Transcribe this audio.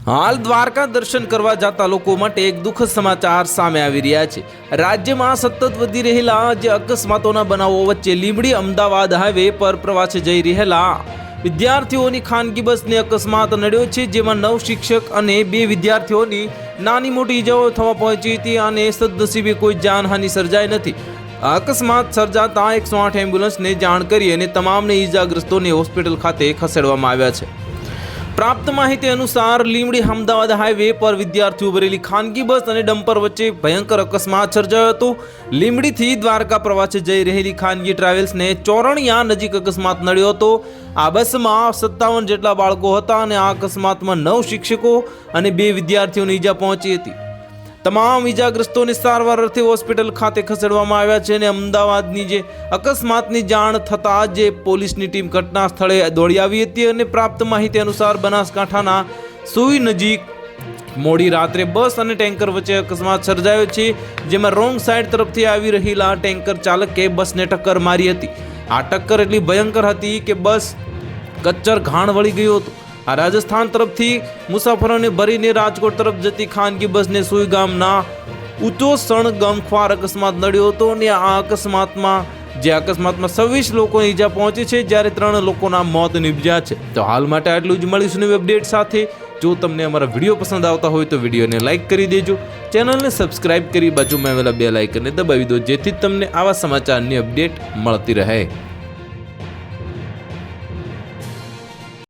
હાલ દ્વારકા દર્શન કરવા જતા લોકો માટે એક દુઃખદ સમાચાર સામે આવી રહ્યા છે। રાજ્યમાં સતત વધી રહેલા જે અકસ્માતોના બનાવો વચ્ચે લીંબડી અમદાવાદ હાઈવે પર પ્રવાસે જઈ રહેલા વિદ્યાર્થીઓની ખાનગી બસને અકસ્માત નડ્યો છે, જેમાં 9 શિક્ષક અને 2 વિદ્યાર્થીઓની નાની મોટી ઇજાઓ થવા પહોંચી હતી અને સદનસીબે કોઈ જાનહાનિ સર્જાઈ નથી। આ અકસ્માત સર્જાતા 108 એમ્બ્યુલન્સને જાણ કરી અને તમામને ઇજાગ્રસ્તોને હોસ્પિટલ ખાતે ખસેડવામાં આવ્યા છે। प्राप्त माहिती अनुसार લીંબડી अमदावाद हाईवे पर विद्यार्थीओ भरेली खानगी बस और डम्पर वच्चे भयंकर अकस्मात सर्जायो हतो। લીંબડી थी द्वारका प्रवासे जई रहेली खानगी ट्रावेल्स ने चोरણિયા नजीक अकस्मात नड्यो हतो। आ बस में 57 जेटला बाळको हता अने आ अकस्मात में 9 शिक्षको और 2 विद्यार्थीओने ईजा पहोंची हती। તમામ ઇજાગ્રસ્તોને સારવાર અર્થે હોસ્પિટલ ખાતે ખસેડવામાં આવ્યા છે અને અમદાવાદની જે અકસ્માતની જાણ થતાં જે પોલીસની ટીમ ઘટના સ્થળે દોડી આવી હતી અને પ્રાપ્ત માહિતી અનુસાર બનાસકાંઠાના સુઈ નજીક મોડી રાત્રે બસ અને ટેન્કર વચ્ચે અકસ્માત સર્જાયો છે, જેમાં રોંગ સાઈડ તરફથી આવી રહેલા ટેન્કર ચાલકે બસને ટક્કર મારી હતી। આ ટક્કર એટલી ભયંકર હતી કે બસ કચ્ચર ઘાણ વળી ગયું હતું। आ राजस्थान तरफथी मुसाफरोने भरीने राजकोट तरफ जती खानगी बस ने सुई गामना उतोसण गमख्वार अकस्मात नड्यो हतो અને આ અકસ્માતમાં 26 લોકોને ઈજા પહોંચી છે, જ્યારે 3 લોકોના મોત નિપજ્યા છે। તો હાલ માટે આટલું જ। મળીશું નવી અપડેટ સાથે। જો તમને અમારા વિડીયો પસંદ આવતા હોય તો વિડીયોને લાઈક કરી દેજો, ચેનલને સબસ્ક્રાઇબ કરી બાજુમાં આવેલા બેલ આઇકનને દબાવી દો, જેથી તમને આવા સમાચારની અપડેટ મળતી રહે।